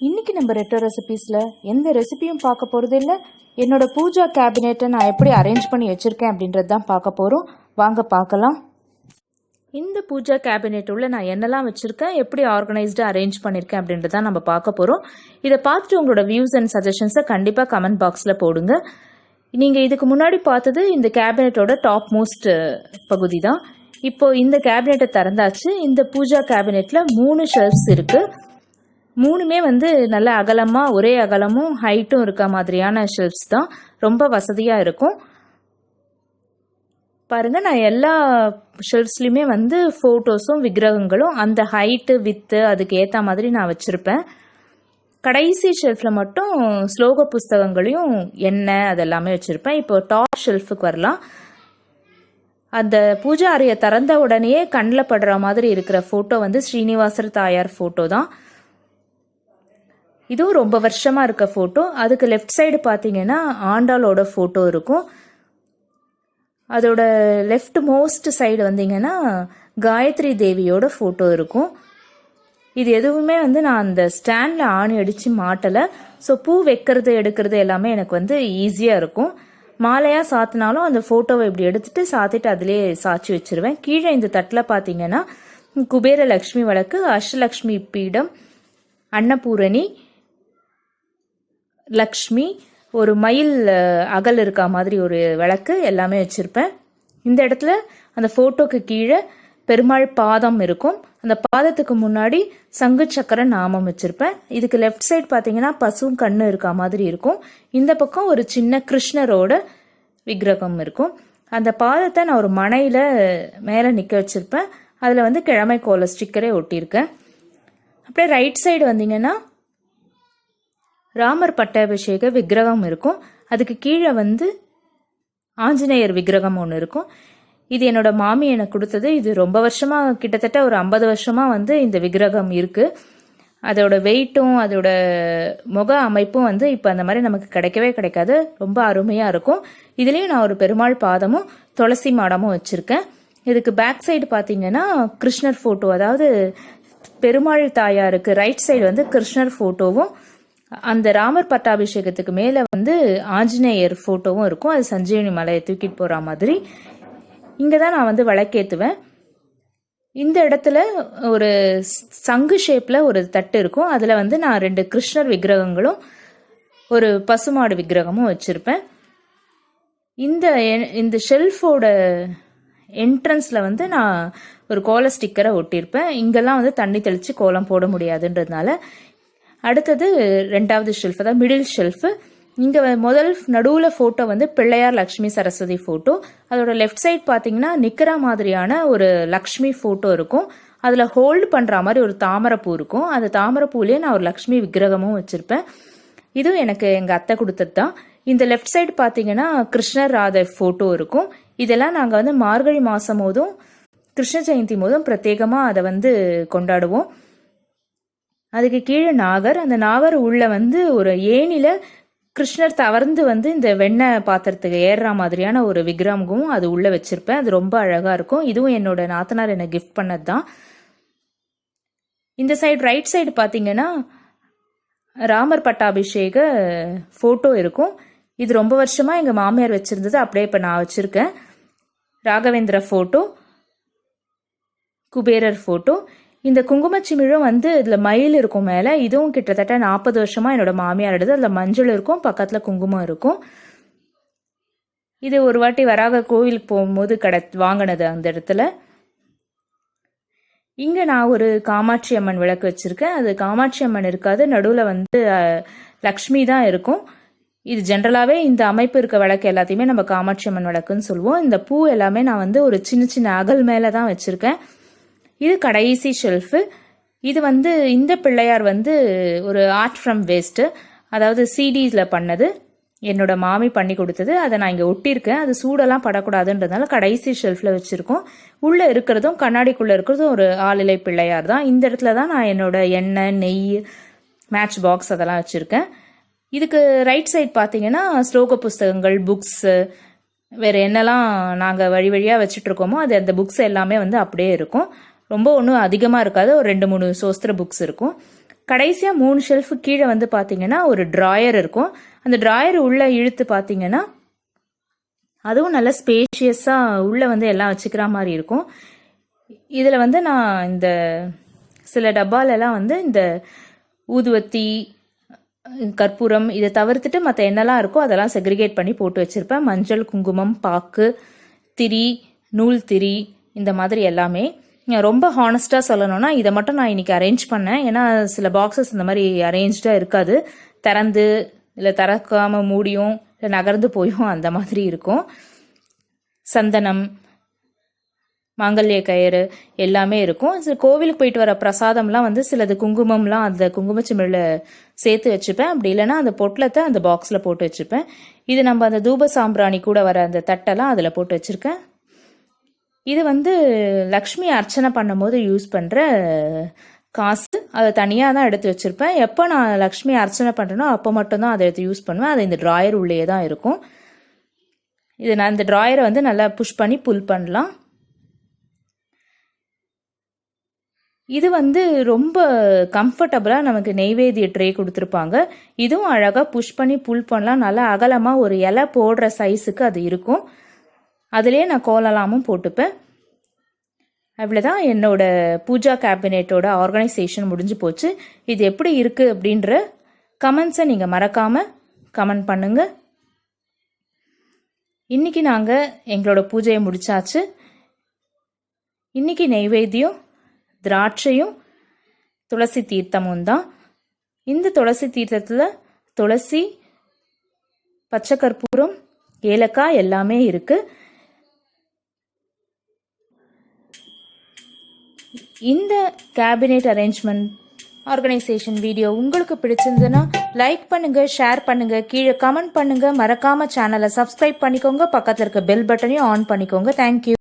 இன்னைக்கு நம்ம ரெட்ரோ ரெசிபீஸில் எந்த ரெசிபியும் பார்க்க போகிறது இல்லை. என்னோட பூஜா கேபினெட்டை நான் எப்படி அரேஞ்ச் பண்ணி வச்சுருக்கேன் அப்படின்றது தான் பார்க்க போகிறோம். வாங்க பார்க்கலாம். இந்த பூஜா கேபினெட் உள்ள நான் என்னெல்லாம் வச்சுருக்கேன், எப்படி ஆர்கனைஸ்டாக அரேஞ்ச் பண்ணியிருக்கேன் அப்படின்றது தான் நம்ம பார்க்க போகிறோம். இதை பார்த்துட்டு உங்களோட வியூஸ் அண்ட் சஜஷன்ஸை கண்டிப்பாக கமெண்ட் பாக்ஸில் போடுங்க. நீங்கள் இதுக்கு முன்னாடி பார்த்தது இந்த கேபினெட்டோட டாப் மோஸ்ட் பகுதி தான். இப்போது இந்த கேபினெட்டை திறந்தாச்சு. இந்த பூஜா கேபினெட்டில் 3 ஷெல்ஃப்ஸ் இருக்குது. 3மே நல்ல அகலமாக, ஒரே அகலமும் ஹைட்டும் இருக்க மாதிரியான ஷெல்ஃப்ஸ் தான். ரொம்ப வசதியாக இருக்கும். பாருங்கள், நான் எல்லா ஷெல்ஃப்ஸ்லையுமே ஃபோட்டோஸும் விக்கிரகங்களும் அந்த ஹைட்டு வித்து அதுக்கு ஏற்ற மாதிரி நான் வச்சுருப்பேன். கடைசி ஷெல்ஃபில் மட்டும் ஸ்லோக புஸ்தகங்களையும் எண்ணெய் அதெல்லாமே வச்சுருப்பேன். இப்போ டாப் ஷெல்ஃபுக்கு வரலாம். அந்த பூஜா அறையை திறந்த உடனேயே கண்ணில் படுற மாதிரி இருக்கிற ஃபோட்டோ ஸ்ரீனிவாசர் தாயார் ஃபோட்டோ தான். இதுவும் ரொம்ப வருஷமாக இருக்க ஃபோட்டோ. அதுக்கு லெஃப்ட் சைடு பார்த்தீங்கன்னா ஆண்டாளோட ஃபோட்டோ இருக்கும். அதோட லெஃப்ட் மோஸ்ட் சைடு வந்தீங்கன்னா காயத்ரி தேவியோட ஃபோட்டோ இருக்கும். இது எதுவுமே நான் அந்த ஸ்டாண்டில் ஆணி அடித்து மாட்டலை. ஸோ பூ வைக்கிறது எடுக்கிறது எல்லாமே எனக்கு ஈஸியாக இருக்கும். மாலையாக சாத்தினாலும் அந்த ஃபோட்டோவை இப்படி எடுத்துட்டு சாத்திட்டு அதிலே சாட்சி வச்சிருவேன். கீழே இந்த தட்டில் பார்த்தீங்கன்னா குபேர லக்ஷ்மி விளக்கு, அஷ்டலக்ஷ்மி பீடம், அன்னபூரணி, லக்ஷ்மி, ஒரு மயில் அகல் இருக்கா மாதிரி ஒரு விளக்கு எல்லாமே வச்சுருப்பேன். இந்த இடத்துல அந்த ஃபோட்டோக்கு கீழே பெருமாள் பாதம் இருக்கும். அந்த பாதத்துக்கு முன்னாடி சங்கு சக்கர நாமம் வச்சுருப்பேன். இதுக்கு லெஃப்ட் சைடு பார்த்தீங்கன்னா பசுவும் கண்ணு இருக்கா மாதிரி இருக்கும். இந்த பக்கம் ஒரு சின்ன கிருஷ்ணரோட விக்கிரகம் இருக்கும். அந்த பாதத்தை நான் ஒரு மனையில் மேலே நிற்க வச்சுருப்பேன். அதில் கிழமை கோல ஸ்டிக்கரே ஒட்டியிருக்கேன். அப்படியே ரைட் சைடு வந்தீங்கன்னா ராமர் பட்டாபிஷேக விக்கிரகம் இருக்கும். அதுக்கு கீழே ஆஞ்சநேயர் விக்கிரகம் ஒன்று இருக்கும். இது என்னோட மாமி எனக்கு கொடுத்தது. இது ரொம்ப வருஷமாக, கிட்டத்தட்ட ஒரு 50 வருஷமாக இந்த விக்கிரகம் இருக்குது. அதோட வெயிட்டும் அதோட முக அமைப்பும் இப்போ அந்த மாதிரி நமக்கு கிடைக்கவே கிடைக்காது. ரொம்ப அருமையாக இருக்கும். இதுலேயும் நான் ஒரு பெருமாள் பாதமும் துளசி மாடமும் வச்சுருக்கேன். இதுக்கு பேக் சைடு பார்த்தீங்கன்னா கிருஷ்ணர் ஃபோட்டோ, அதாவது பெருமாள் தாயாருக்கு ரைட் சைடு கிருஷ்ணர் ஃபோட்டோவும் அந்த ராமர் பட்டாபிஷேகத்துக்கு மேலே ஆஞ்சநேயர் ஃபோட்டோவும் இருக்கும். அது சஞ்சீவனி மலையை தூக்கிட்டு போகிற மாதிரி. இங்கே தான் நான் விளக்கேற்றுவேன். இந்த இடத்துல ஒரு சங்கு ஷேப்பில் ஒரு தட்டு இருக்கும். அதில் நான் 2 கிருஷ்ணர் விக்கிரகங்களும் ஒரு பசுமாடு விக்கிரகமும் வச்சுருப்பேன். இந்த ஷெல்ஃபோட என்ட்ரன்ஸில் நான் ஒரு கோல ஸ்டிக்கரை ஒட்டியிருப்பேன். இங்கெல்லாம் தண்ணி தெளித்து கோலம் போட முடியாதுன்றதுனால. அடுத்தது 2வது ஷெல்ஃப், அதாவது மிடில் ஷெல்ஃபு. இங்கே முதல் நடுவில் ஃபோட்டோ பிள்ளையார் லக்ஷ்மி சரஸ்வதி ஃபோட்டோ. அதோட லெஃப்ட் சைட் பார்த்தீங்கன்னா நிற்கிற மாதிரியான ஒரு லக்ஷ்மி ஃபோட்டோ இருக்கும். அதில் ஹோல்டு பண்ணுற மாதிரி ஒரு தாமரைப்பூ இருக்கும். அந்த தாமரைப்பூலேயே நான் ஒரு லக்ஷ்மி விக்கிரகமும் வச்சுருப்பேன். இதுவும் எனக்கு எங்கள் அத்தை கொடுத்தது தான். இந்த லெஃப்ட் சைடு பார்த்தீங்கன்னா கிருஷ்ணர் ராதை ஃபோட்டோ இருக்கும். இதெல்லாம் நாங்கள் மார்கழி மாதம் போதும் கிருஷ்ண ஜெயந்தி போதும் பிரத்யேகமாக அதை கொண்டாடுவோம். அதுக்கு கீழே நாகர், அந்த நாகர் உள்ள ஒரு ஏணில கிருஷ்ணர் தவர்ந்து இந்த வெண்ணெய் பாத்திரத்துக்கு ஏறுற மாதிரியான ஒரு விக்கிரகமும் அது உள்ள வச்சிருப்பேன். அது ரொம்ப அழகா இருக்கும். இதுவும் என்னோட நாத்தனார் எனக்கு கிஃப்ட் பண்ணது தான். இந்த சைடு ரைட் சைடு பார்த்தீங்கன்னா ராமர் பட்டாபிஷேக ஃபோட்டோ இருக்கும். இது ரொம்ப வருஷமா எங்கள் மாமியார் வச்சிருந்தது, அப்படியே இப்போ நான் வச்சிருக்கேன். ராகவேந்திர ஃபோட்டோ, குபேரர் ஃபோட்டோ. இந்த குங்குமச்சிமிழும் இதில் மயில் இருக்கும் மேலே. இதுவும் கிட்டத்தட்ட 40 வருஷமாக என்னோட மாமியார் எடுத்து. அதில் மஞ்சள் இருக்கும், பக்கத்தில் குங்குமம் இருக்கும். இது ஒரு வாட்டி வராக கோவிலுக்கு போகும்போது வாங்கினது அந்த இடத்துல. இங்கே நான் ஒரு காமாட்சி அம்மன் விளக்கு வச்சுருக்கேன். அது காமாட்சி அம்மன் இருக்காது, நடுவில் லக்ஷ்மி தான் இருக்கும். இது ஜென்ரலாகவே இந்த அமைப்பு இருக்க விளக்கு எல்லாத்தையுமே நம்ம காமாட்சி அம்மன் விளக்குன்னு சொல்லுவோம். இந்த பூ எல்லாமே நான் ஒரு சின்ன சின்ன அகல் மேலே தான் வச்சுருக்கேன். இது கடைசி ஷெல்ஃபு. இது இந்த பிள்ளையார் ஒரு ஆர்ட் ஃப்ரம் வேஸ்ட்டு, அதாவது சிடிஸில் பண்ணது. என்னோட மாமி பண்ணி கொடுத்தது. அதை நான் இங்கே ஒட்டியிருக்கேன். அது சூடெல்லாம் படக்கூடாதுன்றதுனால கடைசி ஷெல்ஃபில் வச்சுருக்கோம். உள்ளே இருக்கிறதும் கண்ணாடிக்குள்ளே இருக்கிறதும் ஒரு ஆளிலை பிள்ளையார் தான். இந்த இடத்துல தான் நான் என்னோட எண்ணெய், நெய், மேட்ச் பாக்ஸ் அதெல்லாம் வச்சுருக்கேன். இதுக்கு ரைட் சைட் பார்த்தீங்கன்னா ஸ்லோக புஸ்தகங்கள், புக்ஸு, வேறு என்னெல்லாம் நாங்கள் வழி வழியாக வச்சுட்ருக்கோமோ அது அந்த புக்ஸ் எல்லாமே அப்படியே இருக்கும். ரொம்ப ஒன்றும் அதிகமாக இருக்காது. ஒரு 2-3 சோஸ்திர புக்ஸ் இருக்கும். கடைசியாக 3 ஷெல்ஃபு கீழே வந்து பார்த்தீங்கன்னா ஒரு ட்ராயர் இருக்கும். அந்த ட்ராயர் உள்ளே இழுத்து பார்த்தீங்கன்னா அதுவும் நல்ல ஸ்பேஷியஸாக உள்ளே வந்து எல்லாம் வச்சுக்கிற மாதிரி இருக்கும். இதில் வந்து நான் இந்த சில டப்பாலெல்லாம் வந்து இந்த ஊதுவத்தி, கற்பூரம் இதை தவிர்த்துட்டு மற்ற என்னெல்லாம் இருக்கோ அதெல்லாம் செக்ரிகேட் பண்ணி போட்டு வச்சுருப்பேன். மஞ்சள், குங்குமம், பாக்கு, திரி, நூல் திரி, இந்த மாதிரி எல்லாமே. ரொம்ப ஹானஸ்ட்டாக சொல்லணும்னா இதை மட்டும் நான் இன்றைக்கி அரேஞ்ச் பண்ணேன். ஏன்னா சில பாக்ஸஸ் இந்த மாதிரி அரேஞ்ச்டாக இருக்காது, திறந்து இல்லை திறக்காமல் மூடியும் இல்லை நகர்ந்து போயும் அந்த மாதிரி இருக்கும். சந்தனம், மாங்கல்ய கயிறு எல்லாமே இருக்கும். கோவிலுக்கு போயிட்டு வர பிரசாதம்லாம் வந்து சிலது குங்குமம்லாம் அந்த குங்குமச்சிமிழில் சேர்த்து வச்சுப்பேன். அப்படி இல்லைன்னா அந்த பொட்டலத்தை அந்த பாக்ஸில் போட்டு வச்சுப்பேன். இது நம்ம அந்த தூப சாம்பிராணி கூட வர அந்த தட்டெல்லாம் அதில் போட்டு வச்சுருக்கேன். இது வந்து லக்ஷ்மி அர்ச்சனை பண்ணும்போது யூஸ் பண்ணுற காசு, அதை தனியாக தான் எடுத்து வச்சுருப்பேன். எப்போ நான் லக்ஷ்மி அர்ச்சனை பண்ணுறேனோ அப்போ மட்டும்தான் அதை எடுத்து யூஸ் பண்ணுவேன். அது இந்த ட்ராயர் உள்ளே தான் இருக்கும். இது நான் இந்த ட்ராயரை வந்து நல்லா புஷ் பண்ணி புல் பண்ணலாம். இது வந்து ரொம்ப கம்ஃபர்டபுளாக நமக்கு நெய்வேத்திய ட்ரே கொடுத்துருப்பாங்க. இதுவும் அழகாக புஷ் பண்ணி புல் பண்ணலாம். நல்லா அகலமாக ஒரு இலை போடுற சைஸுக்கு அது இருக்கும். அதுலேயே நான் கோலலாமும் போட்டுப்பேன். அவ்வளோதான், என்னோட பூஜா கேபினெட்டோட ஆர்கனைசேஷன் முடிஞ்சு போச்சு. இது எப்படி இருக்குது அப்படின்ற கமெண்ட்ஸை நீங்கள் மறக்காமல் கமெண்ட் பண்ணுங்கள். இன்றைக்கி நாங்கள் எங்களோட பூஜையை முடித்தாச்சு. இன்றைக்கி நெய்வேத்தியம் திராட்சையும் துளசி தீர்த்தமும் தான். இந்த துளசி தீர்த்தத்தில் துளசி, பச்சை கற்பூரம், ஏலக்காய் எல்லாமே இருக்குது. இந்த கேபினெட் அரேஞ்ச்மெண்ட் ஆர்கனைசேஷன் வீடியோ உங்களுக்கு பிடிச்சிருந்ததுன்னா லைக் பண்ணுங்கள், ஷேர் பண்ணுங்கள், கீழே கமெண்ட் பண்ணுங்கள். மறக்காமல் சேனலை சப்ஸ்கிரைப் பண்ணிக்கோங்க. பக்கத்தில் இருக்க பெல் பட்டனையும் ஆன் பண்ணிக்கோங்க. தேங்க்யூ.